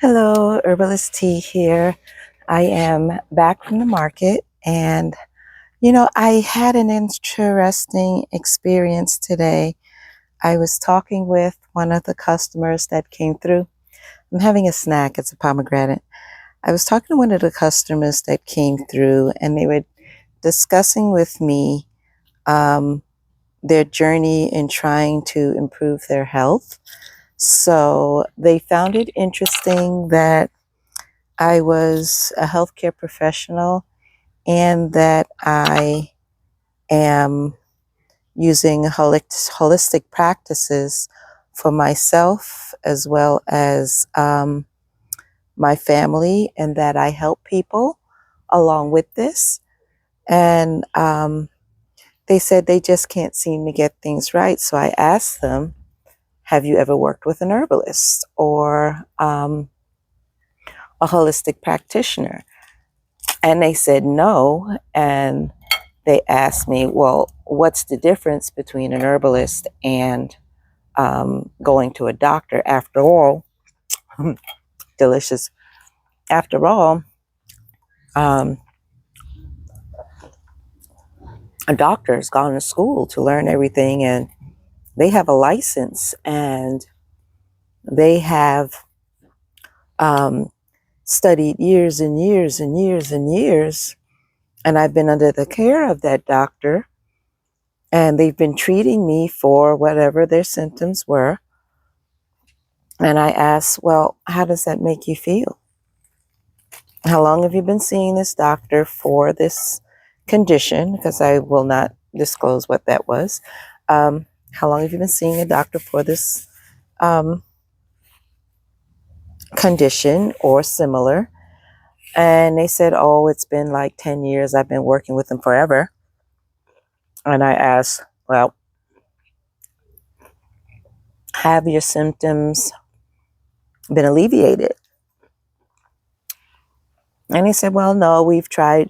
Hello, Herbalist Tea here. I am back from the market and I had an interesting experience today. I was talking with one of the customers that came through. I'm having a snack, it's a pomegranate. I was talking to one of the customers that came through and they were discussing with me um, their journey in trying to improve their health. So they found it interesting that I was a healthcare professional and that I am using holistic practices for myself as well as my family, and that I help people along with this. And they said they just can't seem to get things right. So I asked them, have you ever worked with an herbalist or a holistic practitioner? And they said no. And they asked me, well, what's the difference between an herbalist and going to a doctor? After all, delicious. After all, um, a doctor has gone to school to learn everything, and they have a license, and they have um, studied years and years and years and years. And I've been under the care of that doctor, and they've been treating me for whatever their symptoms were. And I asked, well, how does that make you feel? How long have you been seeing this doctor for this condition? Because I will not disclose what that was. How long have you been seeing a doctor for this condition or similar? And they said, oh, it's been like 10 years. I've been working with them forever. And I asked, well, have your symptoms been alleviated? And he said, well, no, we've tried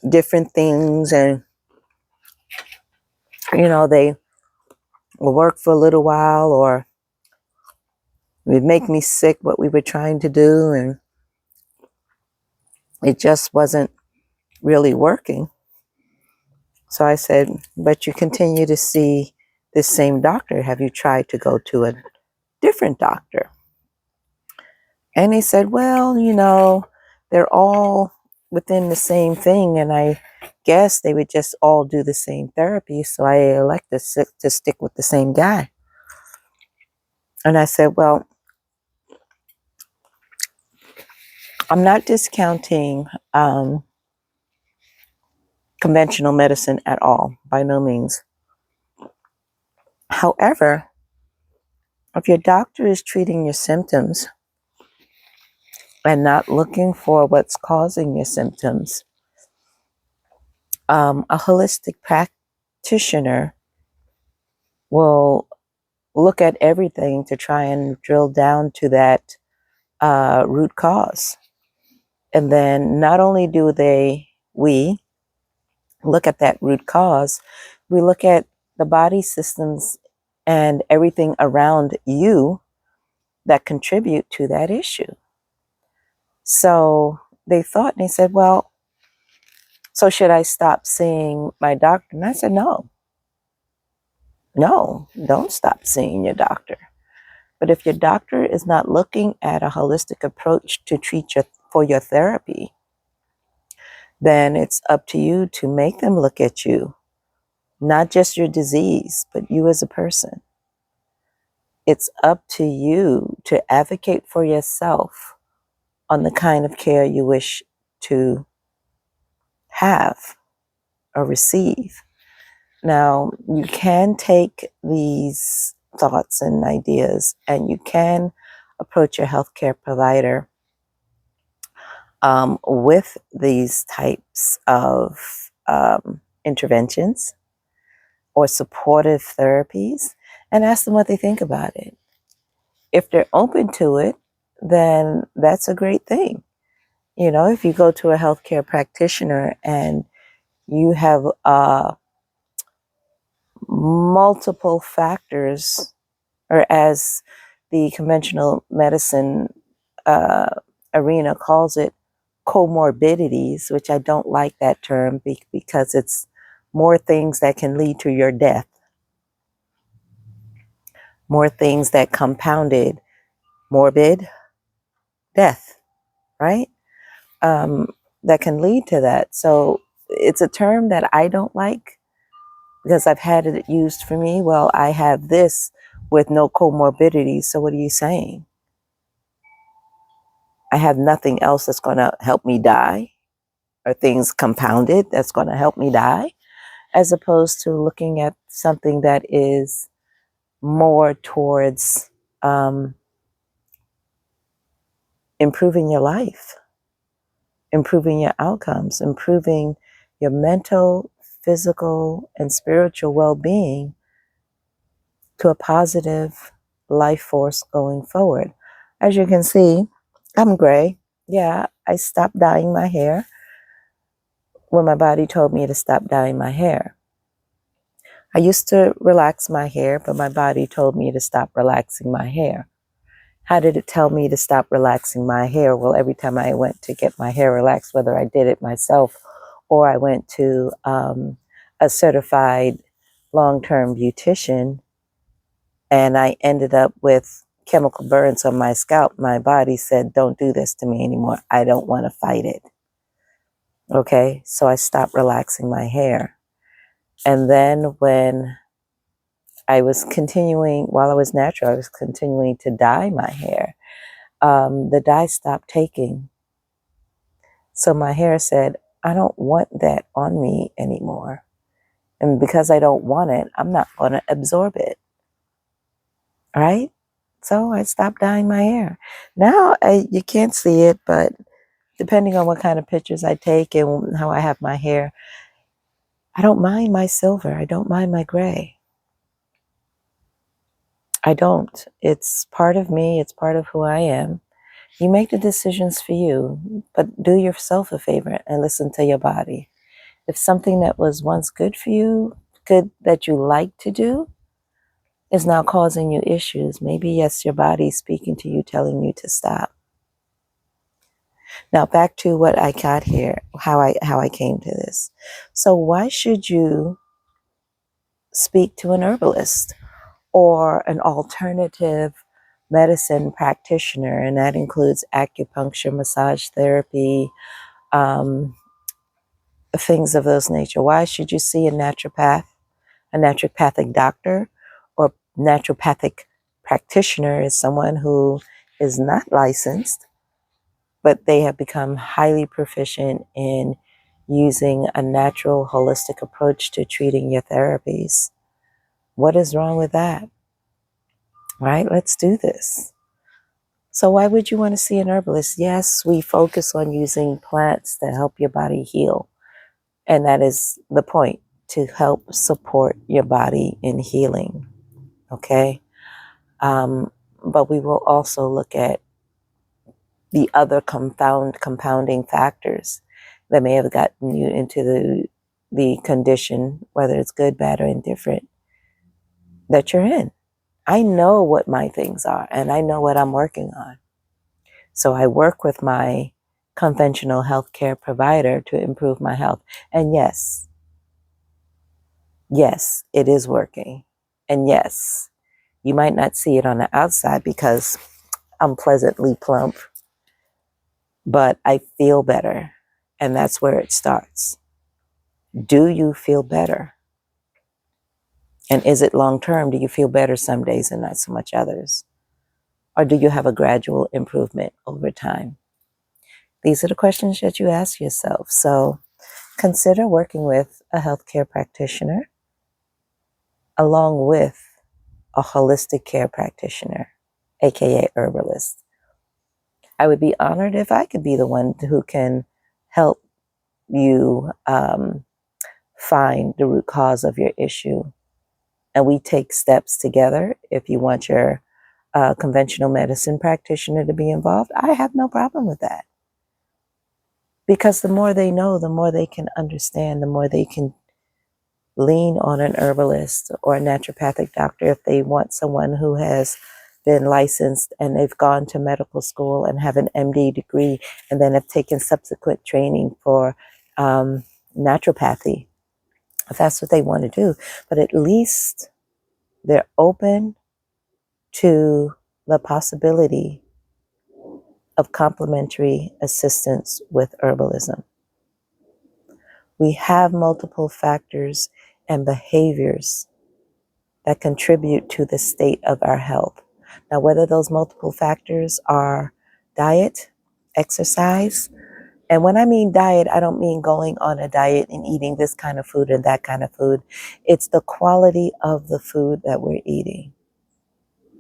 different things, and they will work for a little while, or it would make me sick what we were trying to do, and it just wasn't really working. So I said, but you continue to see this same doctor. Have you tried to go to a different doctor? And he said, well, they're all within the same thing, and I guess they would just all do the same therapy, so I elected to stick with the same guy. And I said, well, I'm not discounting conventional medicine at all, by no means. However, if your doctor is treating your symptoms and not looking for what's causing your symptoms, a holistic practitioner will look at everything to try and drill down to that root cause. And then not only do we look at that root cause, we look at the body systems and everything around you that contribute to that issue. So they thought, and they said, well, so should I stop seeing my doctor? And I said, no, don't stop seeing your doctor. But if your doctor is not looking at a holistic approach to for your therapy, then it's up to you to make them look at you, not just your disease, but you as a person. It's up to you to advocate for yourself on the kind of care you wish to have or receive. Now, you can take these thoughts and ideas and you can approach your healthcare provider with these types of interventions or supportive therapies and ask them what they think about it. If they're open to it, then that's a great thing. If you go to a healthcare practitioner and you have multiple factors, or as the conventional medicine arena calls it comorbidities, which I don't like that term because it's more things that can lead to your death, more things that compounded morbid death, right? That can lead to that. So it's a term that I don't like because I've had it used for me. Well, I have this with no comorbidities. So what are you saying? I have nothing else that's going to help me die, or things compounded that's going to help me die, as opposed to looking at something that is more towards improving your life, improving your outcomes, improving your mental, physical, and spiritual well-being to a positive life force going forward. As you can see, I'm gray. Yeah, I stopped dyeing my hair when my body told me to stop dyeing my hair. I used to relax my hair, but my body told me to stop relaxing my hair. How did it tell me to stop relaxing my hair? Well, every time I went to get my hair relaxed, whether I did it myself or I went to a certified long-term beautician, and I ended up with chemical burns on my scalp, my body said, don't do this to me anymore. I don't want to fight it. Okay, so I stopped relaxing my hair. And then when I was continuing, while I was natural, I was continuing to dye my hair. The dye stopped taking. So my hair said, I don't want that on me anymore. And because I don't want it, I'm not going to absorb it. Right? So I stopped dyeing my hair. Now you can't see it, but depending on what kind of pictures I take and how I have my hair, I don't mind my silver. I don't mind my gray. I don't. It's part of me. It's part of who I am. You make the decisions for you, but do yourself a favor and listen to your body. If something that was once good for you, good that you like to do, is now causing you issues, maybe yes, your body's speaking to you, telling you to stop. Now back to what I got here, how I came to this. So why should you speak to an herbalist or an alternative medicine practitioner? And that includes acupuncture, massage therapy, things of those nature. Why should you see a naturopath, a naturopathic doctor, or naturopathic practitioner is someone who is not licensed, but they have become highly proficient in using a natural, holistic approach to treating your therapies. What is wrong with that? Right? Let's do this. So why would you want to see an herbalist? Yes, we focus on using plants to help your body heal. And that is the point, to help support your body in healing. Okay? But we will also look at the other compounding factors that may have gotten you into the condition, whether it's good, bad, or indifferent, that you're in. I know what my things are, and I know what I'm working on. So I work with my conventional healthcare provider to improve my health. And yes, it is working. And yes, you might not see it on the outside because I'm pleasantly plump, but I feel better. And that's where it starts. Do you feel better? And is it long term? Do you feel better some days and not so much others? Or do you have a gradual improvement over time? These are the questions that you ask yourself. So consider working with a healthcare practitioner along with a holistic care practitioner, aka herbalist. I would be honored if I could be the one who can help you find the root cause of your issue. And we take steps together. If you want your conventional medicine practitioner to be involved, I have no problem with that. Because the more they know, the more they can understand, the more they can lean on an herbalist or a naturopathic doctor if they want someone who has been licensed and they've gone to medical school and have an MD degree and then have taken subsequent training for naturopathy, if that's what they want to do. But at least they're open to the possibility of complementary assistance with herbalism. We have multiple factors and behaviors that contribute to the state of our health. Now, whether those multiple factors are diet, exercise, and when I mean diet, I don't mean going on a diet and eating this kind of food and that kind of food. It's the quality of the food that we're eating.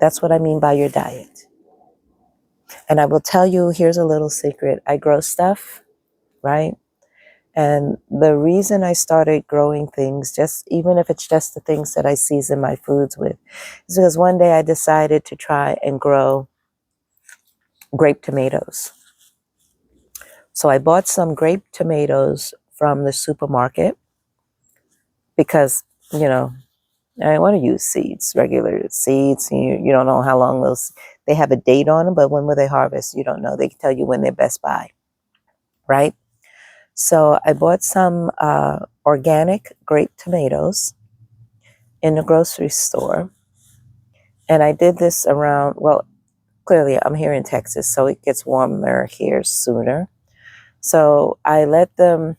That's what I mean by your diet. And I will tell you, here's a little secret. I grow stuff, right? And the reason I started growing things, just even if it's just the things that I season my foods with, is because one day I decided to try and grow grape tomatoes. So I bought some grape tomatoes from the supermarket because, you know, I want to use seeds, regular seeds. You don't know how long they have a date on them, but when will they harvest? You don't know. They can tell you when they're best by, right? So I bought some organic grape tomatoes in the grocery store. And I did this around, well, clearly I'm here in Texas, so it gets warmer here sooner. So I let a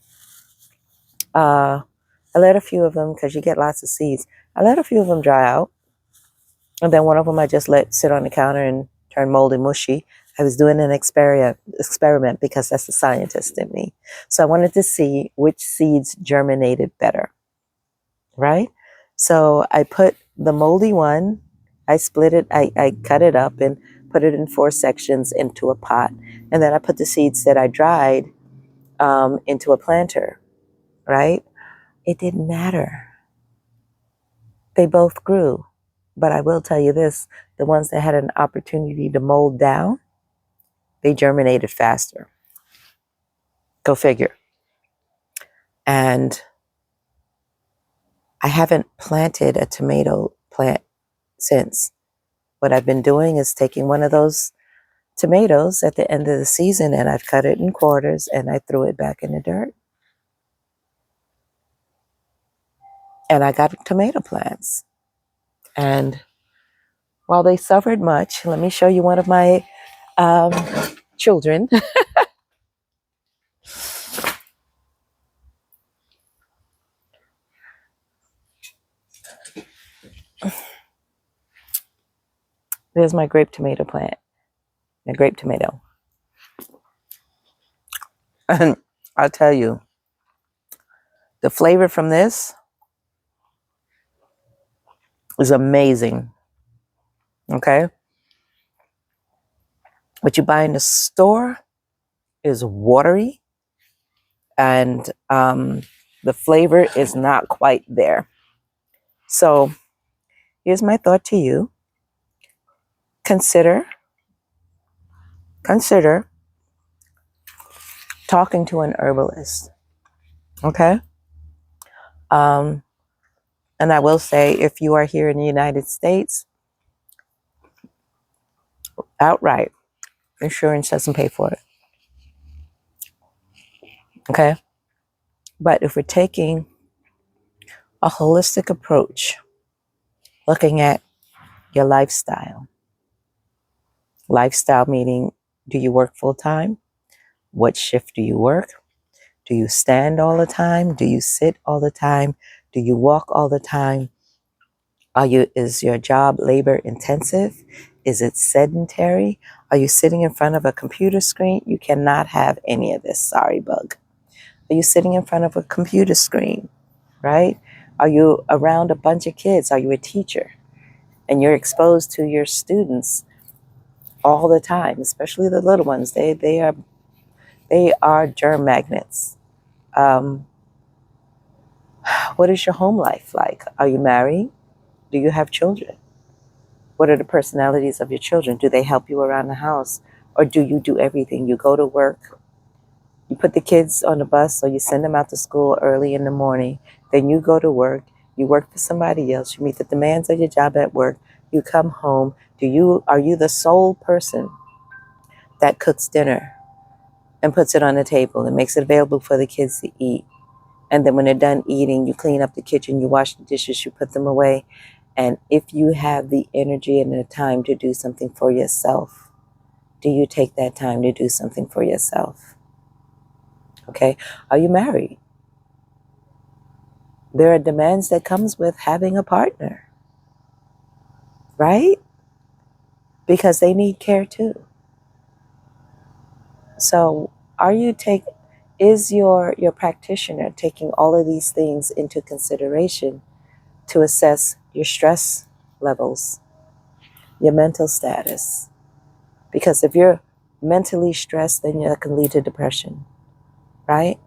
few of them, because you get lots of seeds, I let a few of them dry out. And then one of them I just let sit on the counter and turn moldy mushy. I was doing an experiment because that's the scientist in me. So I wanted to see which seeds germinated better, right? So I put the moldy one, I split it, I cut it up and put it in 4 sections into a pot. And then I put the seeds that I dried into a planter, right? It didn't matter. They both grew. But I will tell you this, the ones that had an opportunity to mold down, they germinated faster. Go figure. And I haven't planted a tomato plant since. What I've been doing is taking one of those tomatoes at the end of the season and I've cut it in quarters and I threw it back in the dirt. And I got tomato plants. And while they suffered much, let me show you one of my children. There's my grape tomato plant, a grape tomato. And I'll tell you, the flavor from this is amazing. Okay? What you buy in the store is watery and the flavor is not quite there. So here's my thought to you. Consider talking to an herbalist. Okay? And I will say, if you are here in the United States, outright, insurance doesn't pay for it. Okay? But if we're taking a holistic approach, looking at your lifestyle meaning, do you work full time? What shift do you work? Do you stand all the time? Do you sit all the time? Do you walk all the time? Is your job labor intensive? Is it sedentary? Are you sitting in front of a computer screen? You cannot have any of this. Sorry, bug. Are you sitting in front of a computer screen, right? Are you around a bunch of kids? Are you a teacher? And you're exposed to your students all the time, especially the little ones. They are germ magnets. What is your home life like? Are you married? Do you have children? What are the personalities of your children? Do they help you around the house? Or do you do everything? You go to work, you put the kids on the bus, or you send them out to school early in the morning. Then you go to work, you work for somebody else, you meet the demands of your job at work, you come home, Are you the sole person that cooks dinner and puts it on the table and makes it available for the kids to eat? And then when they're done eating, you clean up the kitchen, you wash the dishes, you put them away. And if you have the energy and the time to do something for yourself, do you take that time to do something for yourself? Okay. Are you married? There are demands that comes with having a partner, right? Because they need care too. So is your practitioner taking all of these things into consideration to assess your stress levels, your mental status? Because if you're mentally stressed, then that can lead to depression, right?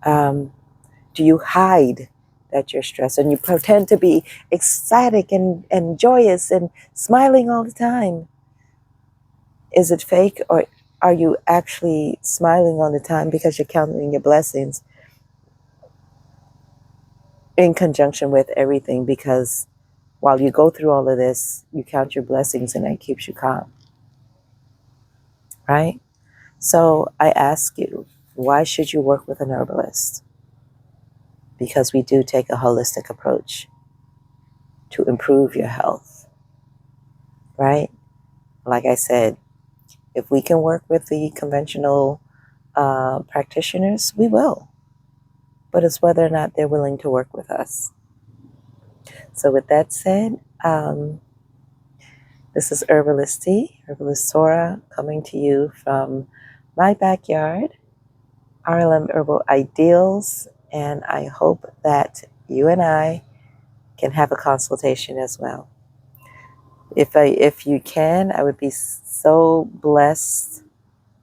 Do you hide that you're stressed and you pretend to be ecstatic and joyous and smiling all the time? Is it fake, or are you actually smiling all the time because you're counting your blessings in conjunction with everything? Because while you go through all of this, you count your blessings and that keeps you calm, right? So I ask you, why should you work with an herbalist? Because we do take a holistic approach to improve your health, right? Like I said, if we can work with the conventional practitioners, we will. But it's whether or not they're willing to work with us. So with that said, this is Herbalist Tea, Herbalist Sora, coming to you from my backyard, RLM Herbal Ideals, and I hope that you and I can have a consultation as well. If you can, I would be so blessed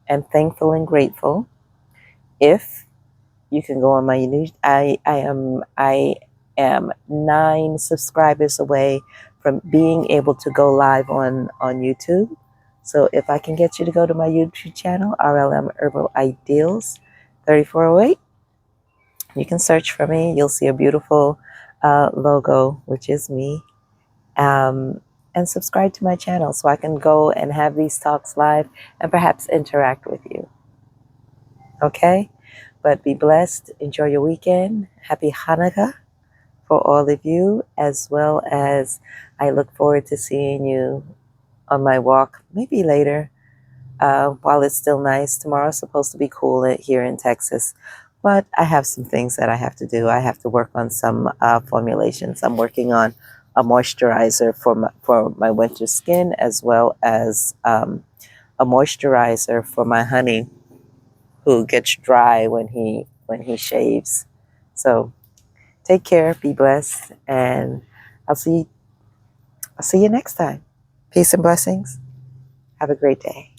and thankful and grateful if you can go on my new. I am 9 subscribers away from being able to go live on YouTube. So if I can get you to go to my YouTube channel, RLM Herbal Ideals 3408, you can search for me. You'll see a beautiful logo, which is me. And subscribe to my channel so I can go and have these talks live and perhaps interact with you. Okay? But be blessed. Enjoy your weekend. Happy Hanukkah for all of you, as well as I look forward to seeing you on my walk, maybe later, while it's still nice. Tomorrow's supposed to be cool here in Texas, but I have some things that I have to do. I have to work on some formulations. I'm working on a moisturizer for my winter skin, as well as a moisturizer for my honey, who gets dry when he shaves. So take care, be blessed, and I'll see you next time. Peace and blessings. Have a great day.